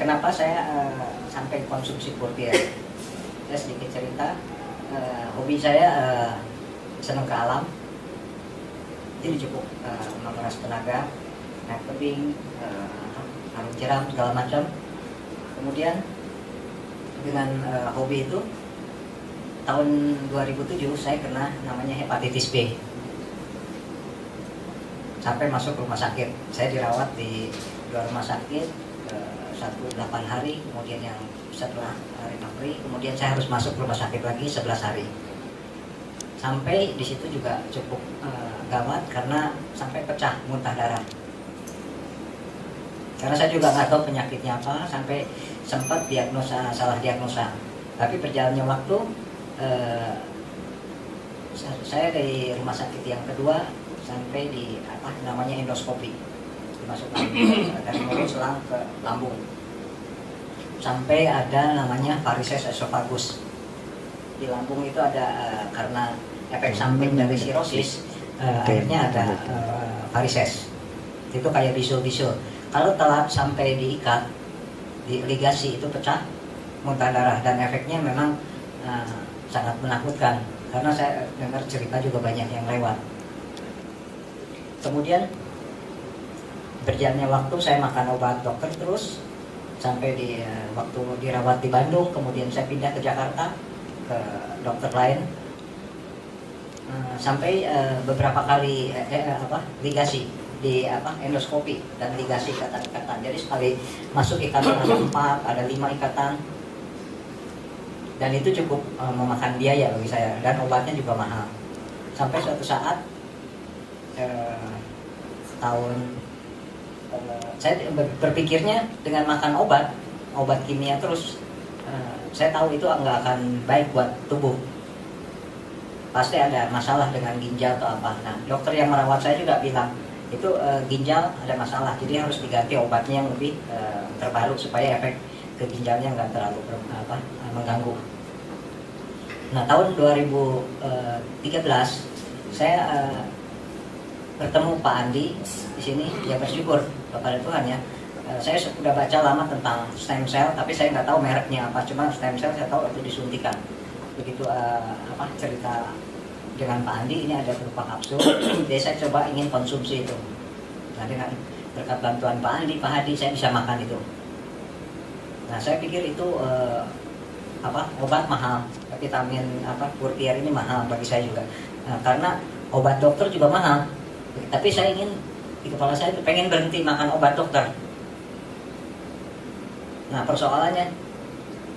kenapa saya sampai konsumsi kurtier? Saya sedikit cerita. Hobi saya senang ke alam, jadi cukup menguras tenaga, naik tebing, arung jeram segala macam. Kemudian dengan hobi itu tahun 2007 saya kena namanya hepatitis B. Sampai masuk rumah sakit. Saya dirawat di 2 rumah sakit, 8 hari, kemudian yang setelah recovery, kemudian saya harus masuk rumah sakit lagi 11 hari. Sampai di situ juga cukup gawat karena sampai pecah muntah darah. Karena saya juga nggak tahu penyakitnya apa, sampai sempat salah diagnosa. Tapi berjalannya waktu, saya dari rumah sakit yang kedua sampai di namanya endoskopi, dimasukkan dari mulut selang ke lambung, sampai ada namanya varises esophagus. Di lambung itu ada karena efek samping dari sirosis, akhirnya ada varises. Itu kayak bisul-bisul. Kalau telat sampai diikat, di ligasi itu pecah, muntah darah, dan efeknya memang sangat menakutkan. Karena saya dengar cerita juga banyak yang lewat. Kemudian berjalannya waktu, saya makan obat dokter terus sampai di waktu dirawat di Bandung, kemudian saya pindah ke Jakarta ke dokter lain, sampai beberapa kali ligasi di endoskopi dan ligasi ikatan-ikatan. Jadi sekali masuk ikatan ada 4, ada 5 ikatan, dan itu cukup memakan biaya bagi saya, dan obatnya juga mahal. Sampai suatu saat saya berpikirnya dengan makan obat kimia terus, saya tahu itu nggak akan baik buat tubuh, pasti ada masalah dengan ginjal atau apa. Nah, dokter yang merawat saya juga bilang itu ginjal ada masalah, jadi harus diganti obatnya yang lebih terbaru supaya efek ke ginjalnya nggak terlalu mengganggu. Nah, tahun 2013 saya bertemu Pak Andi di sini. Ya, bersyukur kepada Tuhan ya. Saya sudah baca lama tentang stem cell, tapi saya nggak tahu mereknya apa. Cuma stem cell saya tahu itu disuntikan. Begitu cerita dengan Pak Andi, ini ada berupa kapsul. Jadi saya coba ingin konsumsi itu. Nah, dengan berkat bantuan Pak Andi, Pak Hadi, saya bisa makan itu. Nah, saya pikir itu obat mahal, vitamin kurtier ini mahal bagi saya juga. Karena obat dokter juga mahal. Tapi saya ingin, di kepala saya itu pengen berhenti makan obat dokter. Nah, persoalannya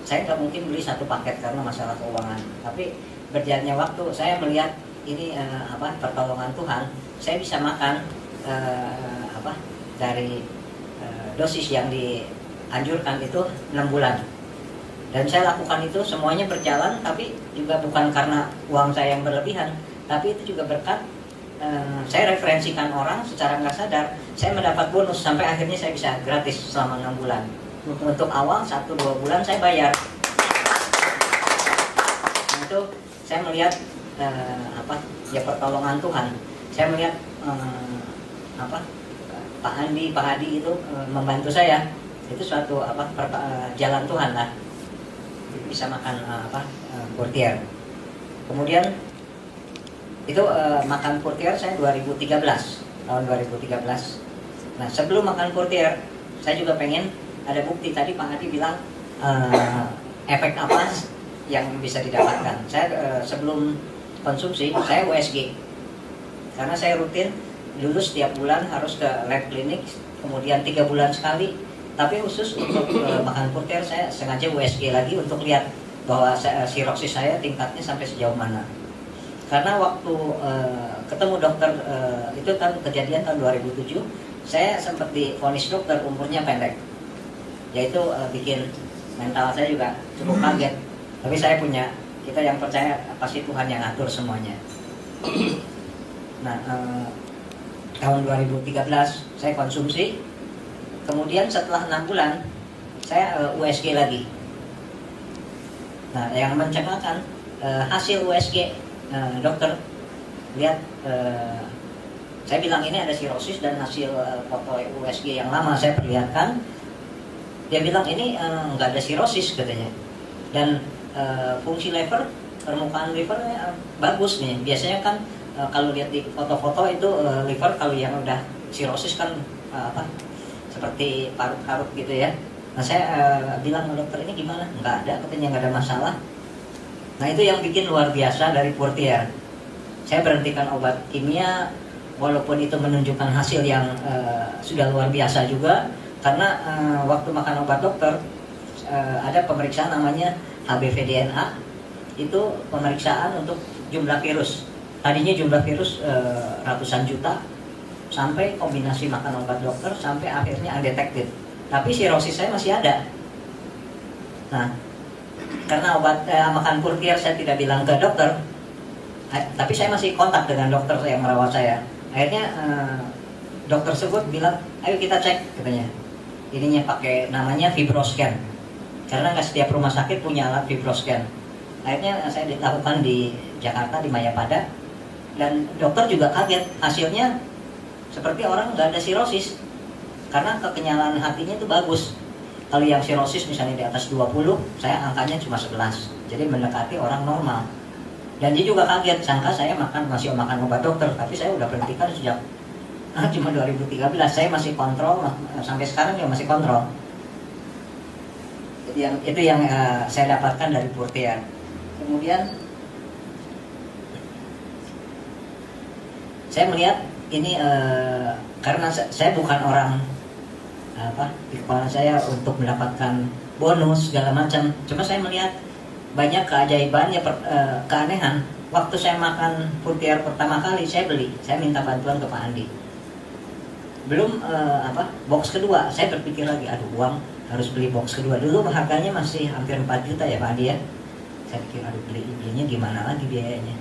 saya nggak mungkin beli satu paket karena masalah keuangan. Tapi berjalannya waktu saya melihat ini pertolongan Tuhan. Saya bisa makan dari dosis yang dianjurkan itu 6 bulan. Dan saya lakukan itu semuanya berjalan, tapi juga bukan karena uang saya yang berlebihan, tapi itu juga berkat saya referensikan orang secara nggak sadar. Saya mendapat bonus sampai akhirnya saya bisa gratis selama 6 bulan. Untuk awal 1-2 bulan saya bayar. Nah, itu saya melihat pertolongan Tuhan. Saya melihat Pak Andi, Pak Hadi itu membantu saya. Itu suatu jalan Tuhan lah. Bisa makan kurtier. Kemudian itu makan kurtier saya 2013, tahun 2013. Nah, sebelum makan kurtier saya juga pengen ada bukti. Tadi Pak Hadi bilang efek apa yang bisa didapatkan. Saya sebelum konsumsi saya USG, karena saya rutin lulus setiap bulan harus ke lab klinik, kemudian 3 bulan sekali. Tapi khusus untuk makan kurtier saya sengaja USG lagi untuk lihat bahwa siroksis saya tingkatnya sampai sejauh mana. Karena waktu ketemu dokter itu kejadian tahun 2007, saya sempat divonis dokter umurnya pendek. Yaitu bikin mental saya juga cukup kaget. Tapi saya kita yang percaya pasti Tuhan yang atur semuanya. Nah, tahun 2013 saya konsumsi. Kemudian setelah 6 bulan saya USG lagi. Nah, yang mencengangkan hasil USG, dokter lihat, saya bilang ini ada sirosis, dan hasil foto USG yang lama saya perlihatkan Dia bilang ini nggak ada sirosis katanya, dan fungsi liver, permukaan livernya bagus nih. Biasanya kan kalau lihat di foto-foto itu liver kalau yang udah sirosis kan seperti parut-parut gitu ya. Nah saya bilang ke dokter, ini gimana? Nggak ada katanya, nggak ada masalah. Nah itu yang bikin luar biasa dari Purtier. Saya berhentikan obat kimia, walaupun itu menunjukkan hasil yang sudah luar biasa juga. Karena waktu makan obat dokter ada pemeriksaan namanya HBV-DNA. Itu pemeriksaan untuk jumlah virus. Tadinya jumlah virus ratusan juta, sampai kombinasi makan obat dokter sampai akhirnya undetected. Tapi sirosis saya masih ada. Nah, karena obat makan Purtier saya tidak bilang ke dokter, tapi saya masih kontak dengan dokter yang merawat saya. Akhirnya dokter tersebut bilang, ayo kita cek katanya. Ininya pakai namanya fibroscan. Karena nggak setiap rumah sakit punya alat fibroscan. Akhirnya saya dilakukan di Jakarta di Mayapada, dan dokter juga kaget hasilnya seperti orang nggak ada sirosis. Karena kekenyalan hatinya itu bagus. Kalau yang sirosis misalnya di atas 20, saya angkanya cuma 11. Jadi mendekati orang normal. Dan dia juga kaget, sangka saya masih makan obat dokter, tapi saya udah berhentikan sejak cuma 2013. Saya masih kontrol, sampai sekarang juga masih kontrol. Itu yang saya dapatkan dari Purtier. Kemudian saya melihat ini karena saya bukan orang di kepala saya untuk mendapatkan bonus segala macam. Cuma saya melihat banyak keajaiban, keanehan. Waktu saya makan Purtier pertama kali, saya minta bantuan ke Pak Andi. Belum box kedua, saya berpikir lagi, aduh uang harus beli box kedua. Dulu harganya masih hampir 4 juta ya Pak Andi ya. Saya pikir aduh belinya gimana lagi biayanya.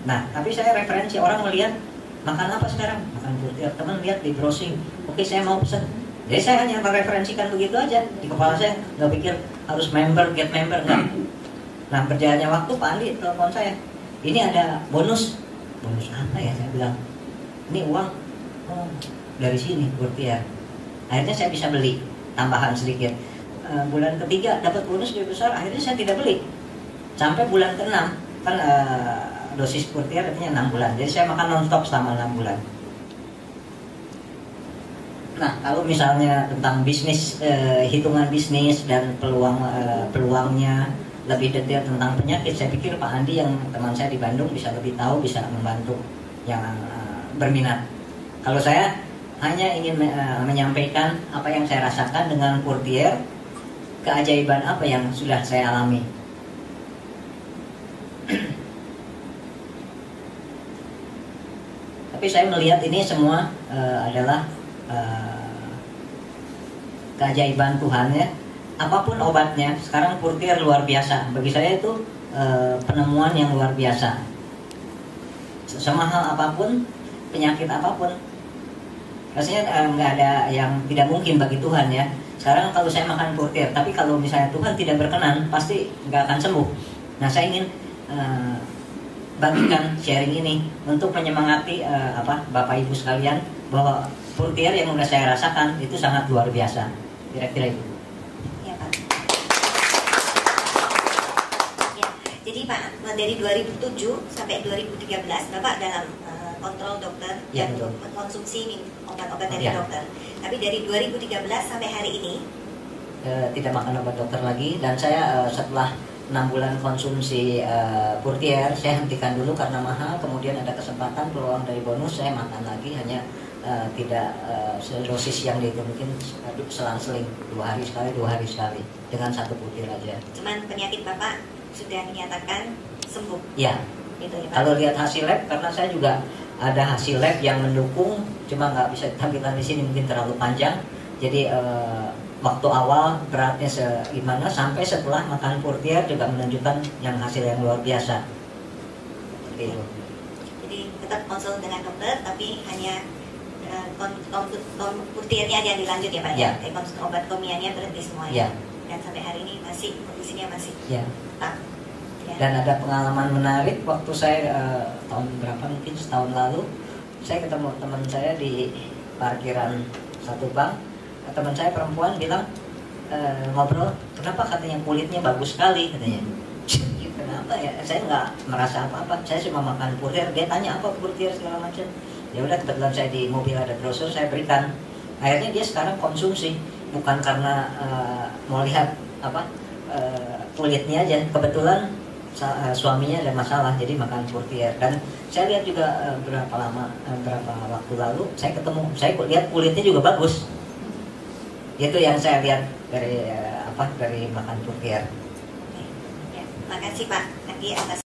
Nah, tapi saya referensi, orang melihat makan apa sekarang? Makan Purtier. Teman lihat di browsing, oke saya mau pesan. Jadi saya hanya mereferensikan begitu aja. Di kepala saya nggak pikir harus get member, enggak. Nah, berjalannya waktu Pak Andi telepon saya, ini ada bonus. Bonus apa ya? Saya bilang, ini uang dari sini Purtier. Akhirnya saya bisa beli tambahan sedikit. Bulan ketiga dapat bonus lebih besar, akhirnya saya tidak beli. Sampai bulan ke-6 kan dosis Purtier artinya 6 bulan. Jadi saya makan non-stop selama 6 bulan. Nah, kalau misalnya tentang bisnis, hitungan bisnis dan peluangnya lebih detail tentang penyakit, saya pikir Pak Andi yang teman saya di Bandung bisa lebih tahu, bisa membantu yang berminat. Kalau saya hanya ingin menyampaikan apa yang saya rasakan dengan Purtier, keajaiban apa yang sudah saya alami. Tapi saya melihat ini semua adalah keajaiban Tuhan ya. Apapun obatnya, sekarang Purtier luar biasa. Bagi saya itu penemuan yang luar biasa. Semahal apapun, penyakit apapun, rasanya nggak ada yang tidak mungkin bagi Tuhan ya. Sekarang kalau saya makan Purtier, tapi kalau misalnya Tuhan tidak berkenan, pasti nggak akan sembuh. Nah, saya ingin bagikan sharing ini untuk menyemangati Bapak Ibu sekalian bahwa Purtier yang sudah saya rasakan itu sangat luar biasa. Kira-kira itu. Ya Pak. Ya, jadi Pak, dari 2007 sampai 2013 Bapak dalam kontrol dokter ya, dan konsumsi obat-obat dari dokter. Tapi dari 2013 sampai hari ini tidak makan obat dokter lagi, dan saya setelah 6 bulan konsumsi Purtier, saya hentikan dulu karena mahal. Kemudian ada kesempatan peluang dari bonus, saya makan lagi, hanya tidak sedosis yang itu, mungkin selang-seling 2 hari sekali dengan 1 Purtier aja. Cuman penyakit Bapak sudah dinyatakan sembuh. Ya. Gitu ya, Pak. Kalau lihat hasil lab, karena saya juga ada hasil lab yang mendukung, cuma nggak bisa ditampilkan di sini, mungkin terlalu panjang. Jadi waktu awal beratnya gimana, sampai setelah makan Purtier juga menunjukkan yang hasil yang luar biasa. Seperti itu. Jadi tetap konsul dengan dokter, tapi hanya Purtiernya aja dilanjut ya Pak ya. Obat komiannya berhenti semuanya. Ya. Dan sampai hari ini masih kondisinya masih ya. tetap. Ya. Dan ada pengalaman menarik waktu saya tahun berapa, mungkin setahun lalu, saya ketemu teman saya di parkiran satu bank. teman saya perempuan bilang ngobrol, kenapa katanya kulitnya bagus sekali katanya. Kenapa ya? Saya nggak merasa apa-apa. Saya cuma makan purtier. Dia tanya apa purtier segala macam. Ya udah, kebetulan saya di mobil ada brosur, saya berikan. Akhirnya dia sekarang konsumsi, bukan karena mau lihat apa kulitnya aja. Kebetulan suaminya ada masalah, jadi makan purtier. Dan saya lihat juga berapa waktu lalu saya ketemu, saya lihat kulitnya juga bagus. Itu yang saya lihat dari dari makan purtier. Makasih Pak Andi atas